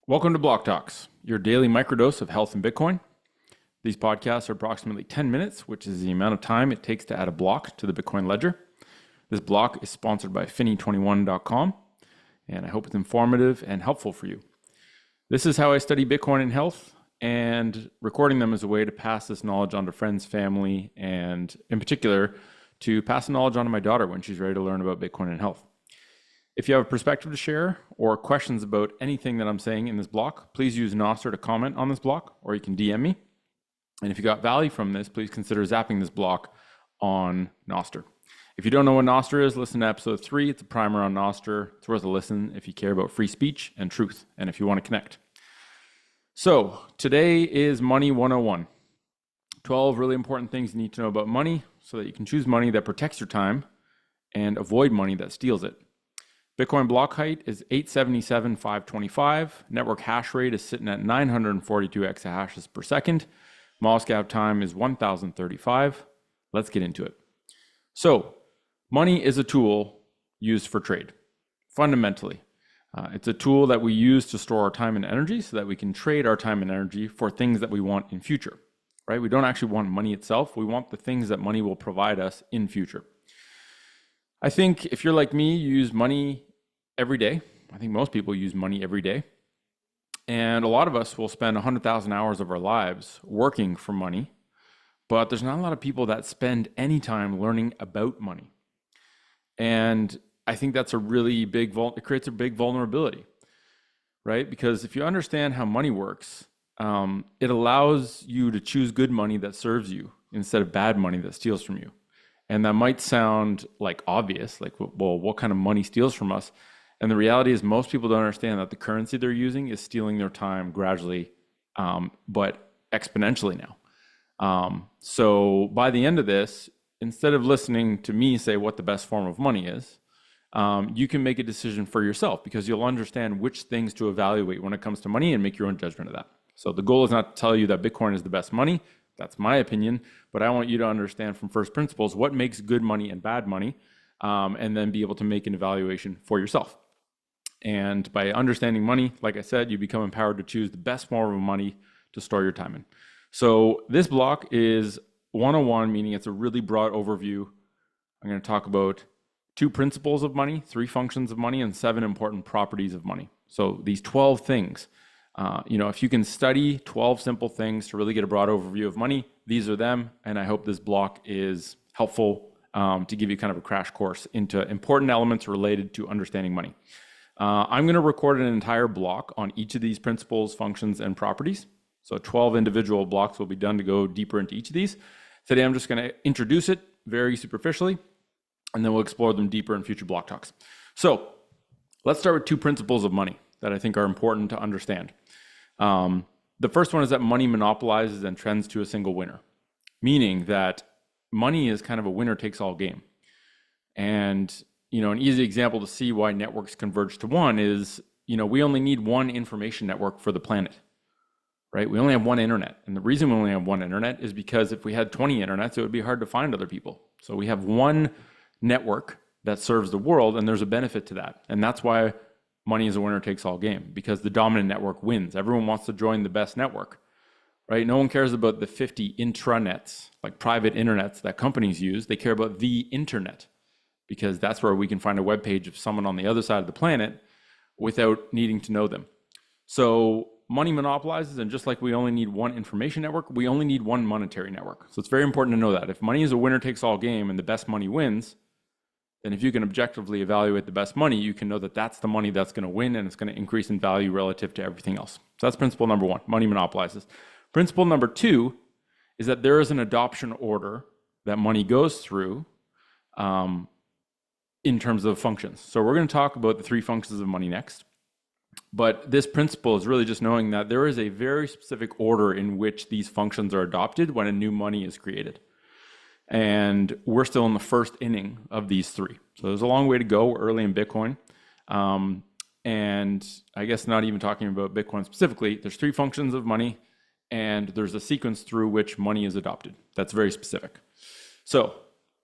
Welcome to Block Talks, your daily microdose of health and Bitcoin. These podcasts are approximately 10 minutes, which is the amount of time it takes to add a block to the Bitcoin ledger. This block is sponsored by Finny21.com, and I hope it's informative and helpful for you. This is how I study Bitcoin and health, and recording them is a way to pass this knowledge on to friends, family, and in particular, to pass the knowledge on to my daughter when she's ready to learn about Bitcoin and health. If you have a perspective to share or questions about anything that I'm saying in this block, please use NOSTR to comment on this block, or you can DM me. And if you got value from this, please consider zapping this block on NOSTR. If you don't know what NOSTR is, listen to episode 3. It's a primer on NOSTR. It's worth a listen if you care about free speech and truth, and if you want to connect. So today is Money 101. 12 really important things you need to know about money so that you can choose money that protects your time and avoid money that steals it. Bitcoin block height is 877,525. Network hash rate is sitting at 942 exahashes per second. Moscow time is 1035. Let's get into it. So, money is a tool used for trade. Fundamentally, it's a tool that we use to store our time and energy so that we can trade our time and energy for things that we want in future, right? We don't actually want money itself. We want the things that money will provide us in future. I think if you're like me, you use money every day. I think most people use money every day. And a lot of us will spend 100,000 hours of our lives working for money, but there's not a lot of people that spend any time learning about money. And I think that's a really big, it creates a big vulnerability, right? Because if you understand how money works, it allows you to choose good money that serves you instead of bad money that steals from you. And that might sound like obvious, like, well, what kind of money steals from us? And the reality is most people don't understand that the currency they're using is stealing their time gradually, but exponentially now. So by the end of this, instead of listening to me say what the best form of money is, you can make a decision for yourself because you'll understand which things to evaluate when it comes to money and make your own judgment of that. So the goal is not to tell you that Bitcoin is the best money. That's my opinion, but I want you to understand from first principles what makes good money and bad money, and then be able to make an evaluation for yourself. And by understanding money, like I said, you become empowered to choose the best form of money to store your time in. So this block is 101, meaning it's a really broad overview. I'm going to talk about 2 principles of money, 3 functions of money, and 7 important properties of money. So these 12 things. If you can study 12 simple things to really get a broad overview of money, these are them. And I hope this block is helpful to give you kind of a crash course into important elements related to understanding money. I'm going to record an entire block on each of these principles, functions, and properties. So 12 individual blocks will be done to go deeper into each of these. Today, I'm just going to introduce it very superficially, and then we'll explore them deeper in future block talks. So let's start with 2 principles of money that I think are important to understand. The first one is that money monopolizes and trends to a single winner, meaning that money is kind of a winner takes all game. And, an easy example to see why networks converge to one is, we only need one information network for the planet, right? We only have one internet. And the reason we only have one internet is because if we had 20 internets, it would be hard to find other people. So we have one network that serves the world, and there's a benefit to that. And that's why money is a winner takes all game, because the dominant network wins. Everyone wants to join the best network, right? No one cares about the 50 intranets, like private internets that companies use. They care about the internet, because that's where we can find a web page of someone on the other side of the planet without needing to know them. So money monopolizes, and just like we only need one information network, we only need one monetary network. So it's very important to know that. If money is a winner takes all game and the best money wins, then if you can objectively evaluate the best money, you can know that that's the money that's going to win, and it's going to increase in value relative to everything else. So that's principle number 1, money monopolizes. Principle number 2 is that there is an adoption order that money goes through in terms of functions. So we're going to talk about the 3 functions of money next. But this principle is really just knowing that there is a very specific order in which these functions are adopted when a new money is created. And we're still in the first inning of these 3. So there's a long way to go. We're early in Bitcoin. And I guess not even talking about Bitcoin specifically, there's 3 functions of money, and there's a sequence through which money is adopted. That's very specific. So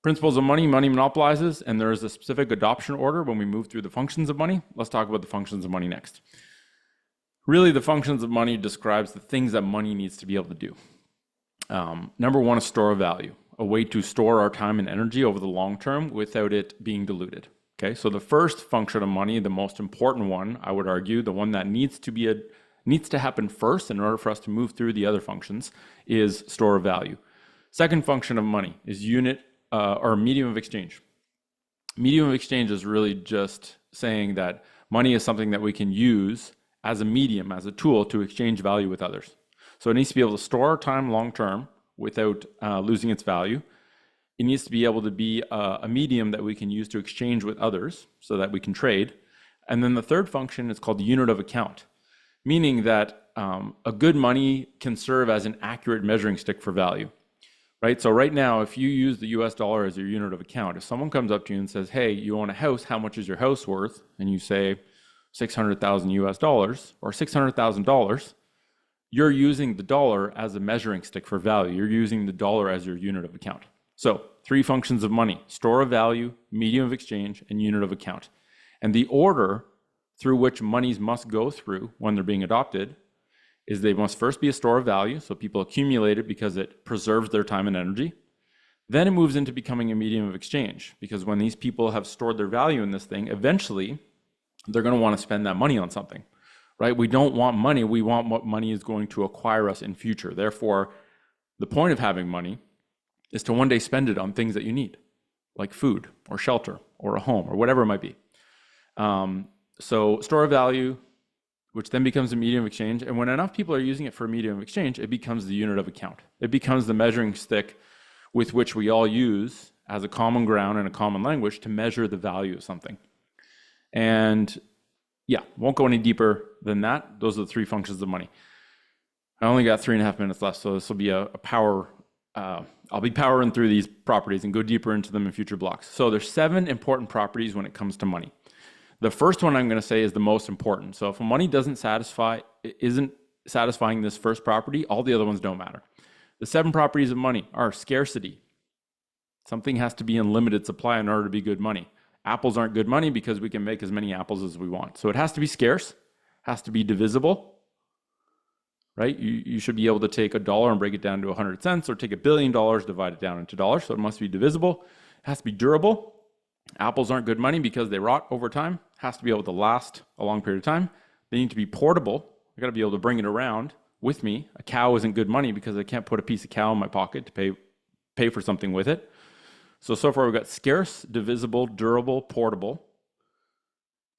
principles of money, money monopolizes, and there is a specific adoption order when we move through the functions of money. Let's talk about the functions of money next. Really, the functions of money describes the things that money needs to be able to do. Number one is store of value, a way to store our time and energy over the long term without it being diluted. Okay, so the first function of money, the most important one, I would argue, the one that needs to happen first in order for us to move through the other functions, is store of value. Second function of money is unit or medium of exchange. Medium of exchange is really just saying that money is something that we can use as a medium, as a tool to exchange value with others. So it needs to be able to store our time long term without losing its value. It needs to be able to be a medium that we can use to exchange with others so that we can trade. And then the third function is called the unit of account, meaning that a good money can serve as an accurate measuring stick for value. Right? So right now, if you use the US dollar as your unit of account, if someone comes up to you and says, hey, you own a house, how much is your house worth? And you say 600,000 US dollars or $600,000, you're using the dollar as a measuring stick for value. You're using the dollar as your unit of account. So 3 functions of money: store of value, medium of exchange, and unit of account. And the order through which monies must go through when they're being adopted is they must first be a store of value, so people accumulate it because it preserves their time and energy. Then it moves into becoming a medium of exchange, because when these people have stored their value in this thing, eventually they're going to want to spend that money on something, right? We don't want money. We want what money is going to acquire us in future. Therefore, the point of having money is to one day spend it on things that you need, like food or shelter or a home or whatever it might be. So store of value, which then becomes a medium of exchange. And when enough people are using it for a medium of exchange, it becomes the unit of account. It becomes the measuring stick with which we all use as a common ground and a common language to measure the value of something. And yeah, won't go any deeper than that. Those are the 3 functions of money. I only got 3.5 minutes left, so this will be a power. I'll be powering through these properties and go deeper into them in future blocks. So there's 7 important properties when it comes to money. The first one I'm going to say is the most important. So if money isn't satisfying this first property, all the other ones don't matter. The 7 properties of money are scarcity. Something has to be in limited supply in order to be good money. Apples aren't good money because we can make as many apples as we want. So it has to be scarce, has to be divisible, right? You should be able to take $1 and break it down to 100 cents, or take $1 billion, divide it down into dollars. So it must be divisible. It has to be durable. Apples aren't good money because they rot over time. Has to be able to last a long period of time. They need to be portable. I got to be able to bring it around with me. A cow isn't good money because I can't put a piece of cow in my pocket to pay for something with it. So far we've got scarce, divisible, durable, portable.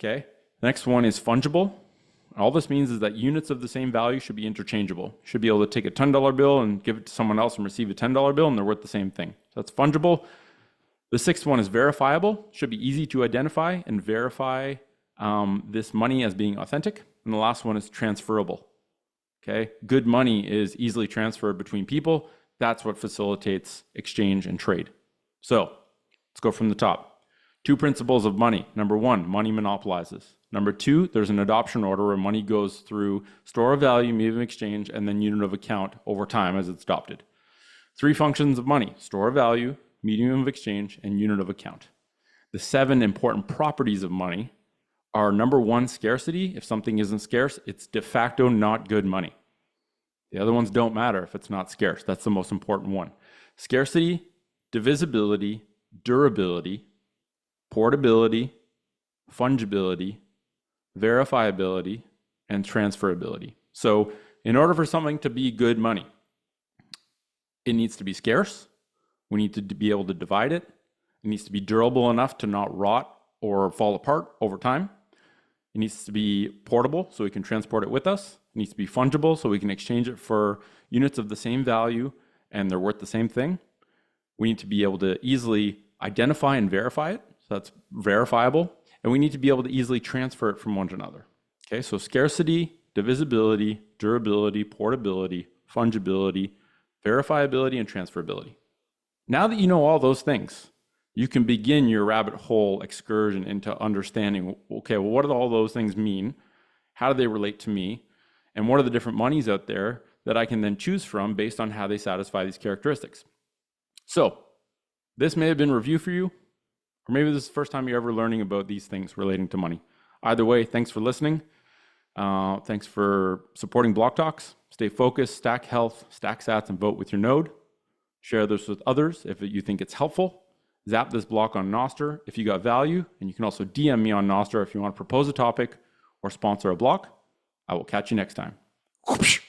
Okay. The next one is fungible. All this means is that units of the same value should be interchangeable. You should be able to take a $10 bill and give it to someone else and receive a $10 bill, and they're worth the same thing. So that's fungible. The 6th one is verifiable. Should be easy to identify and verify this money as being authentic. And the last one is transferable. Okay, good money is easily transferred between people. That's what facilitates exchange and trade. So let's go from the top. 2 principles of money. Number 1, money monopolizes. Number 2, there's an adoption order where money goes through store of value, medium of exchange, and then unit of account over time as it's adopted. 3 functions of money: store of value, medium of exchange, and unit of account. The 7 important properties of money are: number 1, scarcity. If something isn't scarce, it's de facto not good money. The other ones don't matter if it's not scarce. That's the most important one. Scarcity, divisibility, durability, portability, fungibility, verifiability, and transferability. So in order for something to be good money, it needs to be scarce. We need to be able to divide it. It needs to be durable enough to not rot or fall apart over time. It needs to be portable so we can transport it with us. It needs to be fungible so we can exchange it for units of the same value and they're worth the same thing. We need to be able to easily identify and verify it, so that's verifiable. And we need to be able to easily transfer it from one to another. Okay, so scarcity, divisibility, durability, portability, fungibility, verifiability, and transferability. Now that you know all those things, you can begin your rabbit hole excursion into understanding, okay, well, what do all those things mean? How do they relate to me? And what are the different monies out there that I can then choose from based on how they satisfy these characteristics? So this may have been a review for you, or maybe this is the first time you're ever learning about these things relating to money. Either way, thanks for listening. Thanks for supporting Block Talks. Stay focused, stack health, stack sats, and vote with your node. Share this with others if you think it's helpful. Zap this block on NOSTR if you got value, and you can also DM me on NOSTR if you want to propose a topic or sponsor a block. I will catch you next time. Whoosh.